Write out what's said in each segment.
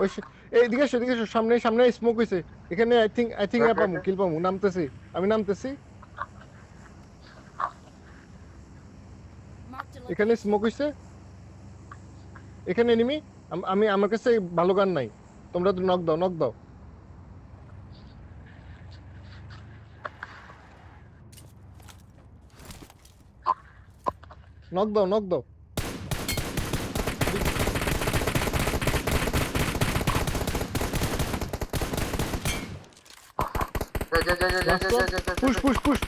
ওই এদিকে এসো, সামনে সামনে স্মোক হইছে। এখানে আই থিং ওকে পামু, ওকে কিল পামু। নামতেছি, আমি নামতেছি। Marked a এখানে location. স্মোক হইছে, এখানে এনিমি। আমি আমার কাছে ভালো গান নাই, তোমরা তো নক দাও, নক দাও, নক দাও, নক দাও। Last one. Push push push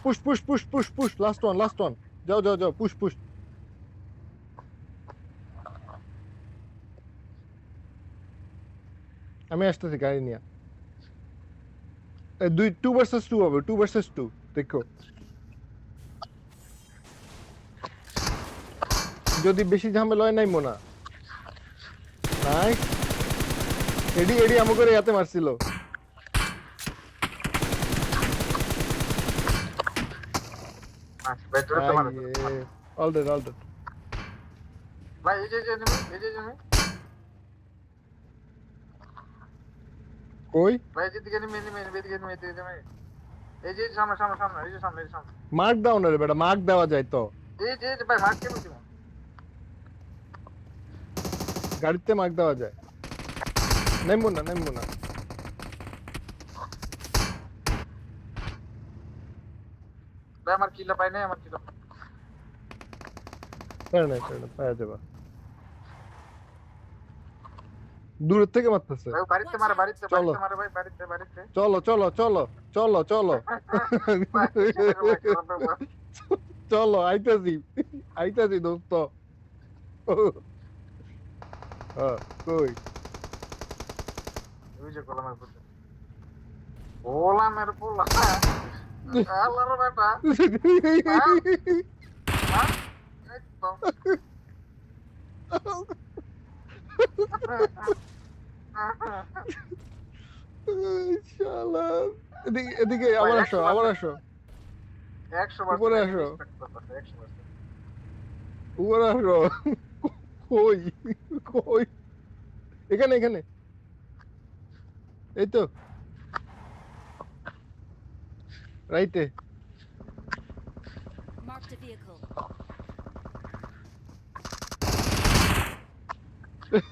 push push push push push, last one, last one. যাও যাও যাও, পুশ পুশ। আমি আসতেছি গাড়ি নিয়ে। দুই 2 ভার্সেস 2 হবে, 2 ভার্সেস 2। দেখো, যদি বেশি ঝামেলা হয় নাই মোনা। নাইস। এডি এডি আমাকে ইয়াতে মারছিল। ভাই দূরত্ব মারো আইয়ে, দূরত্ব মারো অল ডেড, অল ডেড। ভাই এই যে enemy, এই যে enemy। কই? ভাই যেদিকে enemy enemy enemy, এদিকে enemy এদিকে enemy। এই যে সামনে সামনে সামনে, এই যে সামনে এই যে সামনে। মার্ক দাও না রে বেটা, মার্ক দেওয়া যায় তো। এই যে ভাই মার কেমন দিব? গাড়িতে মার্ক দেওয়া যায়। নেমবো না, নেমবো না। ভাই আমার কিলা পাই নাই, আমার কিলা। পারে না, পারে না, পাওয়া যাবে। দূরের থেকে মারতেছে। ভাই বাড়িতে মারে, বাড়িতে চলো বাড়িতে মারে ভাই, বাড়িতে বাড়িতে। চলো চলো চলো চলো চলো ভাই ভাই খারাপ ব্যাপার। চলো, আইতাছি, আইতাছি দোস্ত। হ্যাঁ, কই? ওই যে গোলামের পুত্র, গোলামের পোলা। আল্লাহর বেটা। হ্যাঁ হ্যাঁ একদম। শালা। এদিকে এদিকে, ভাই আবার আসো, আবার 100% আসো। 100% উপরে enemy আসো, respect করতেছে 100%। উপরে আসো। কই? কই? এখানে এখানে, এই তো, রাইতে। Marked a vehicle.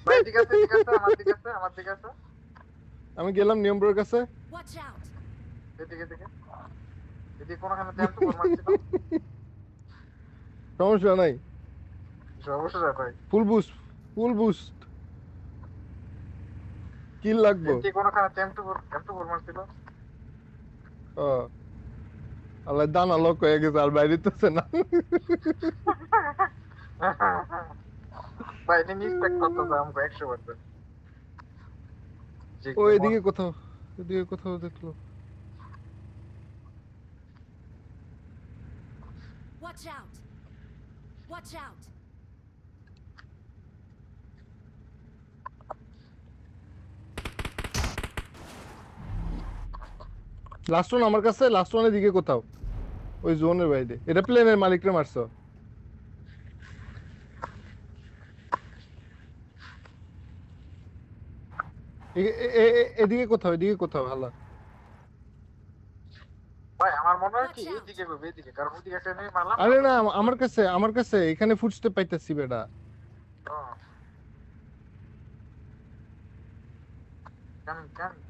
ভাই এদিকে আছে, এদিকে আছে, আমার দিকে আছে, আমার দিকে আছে। আমি গেলাম নিয়মপুরের কাছে। Watch out. এদিকে এদিকে এদিকে কোনখানে জ্যাম তো মারছিল। সমস্যা নাই। অবশ্যই যায় ভাই। ফুল বুস্ট, ফুল বুস্ট। কিল লাগবো। এদিকে কোনখানে জ্যাম তো মারছিল। আল্লাহ, দানা লোক হয়ে গেছে, আর বাইরেতেছে না। ভাই enemy respect করতেছে আমাকে 100%। যে ও কেমন। এদিকে কোথাও, এদিকে কোথাও দেখলো। Watch out. Watch out. Last one আমার কাছে, লাস্ট ওয়ানের দিকে কোথাও, ওই জোনের বাইরে। এটা প্লেনের মালিকরে মারছো। এদিকে কোথাও, এদিকে কোথাও হালা। ভাই আমার মনে হয় কি Watch out. এইদিকে হবে, এইদিকে, কারণ ওইদিকে একটা enemy মারলাম না আরে তো। না, আমার কাছে এখানে ফুটস্টেপ পাইতেছি বেটা। Coming coming.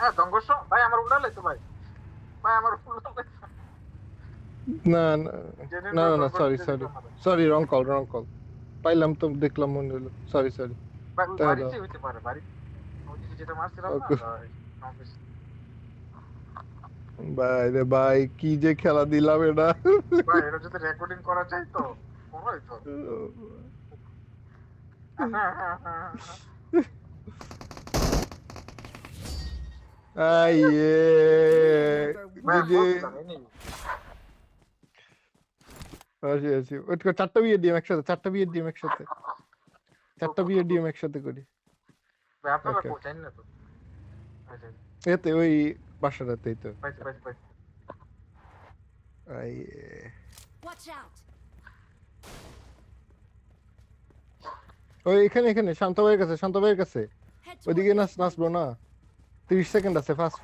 হ্যাঁ সংঘর্ষ ভাই, আমার উড়ালে তো ভাই। ভাই আমার উড়ালে। না না জেনুইন না ভাবে না, সংঘর্ষ সরি দিয়ে সরি দিল আমাদের। সরি, রং কল, রং কল। পাইলাম তো, দেখলাম মনে হলো, সরি সরি। ভাই ওই তাহলে বাড়িতে হইতে পারে, বাড়ি ওইদিকে যেটা মারছিলাম না। ওকে। ভাই ভাই রে ভাই, কি যে খেলা দিলাম এটা। ভাই এটা যদি রেকর্ডিং করা যায় তো কোনোই তো। আইয়ে, ভাই যে বলছিলাম এনি। আসি আসি, ওই তো, চারটা বিয়ে ডিম একসাথে, চারটা বিয়ে ডিম একসাথে, চারটা বিয়ে ডিম একসাথে করি। ভাই আপনারা ওকে, কোথায় না তো। আচ্ছা এতে ওই বাসাটাতেই তো। পাইছি পাইছি পাইছি। আইয়ে। Watch out. ওই এখানে শান্ত ভাইয়ের কাছে Head ওইদিকে towards this নাচবো না 30 সেকেন্ড আছে ফাস্ট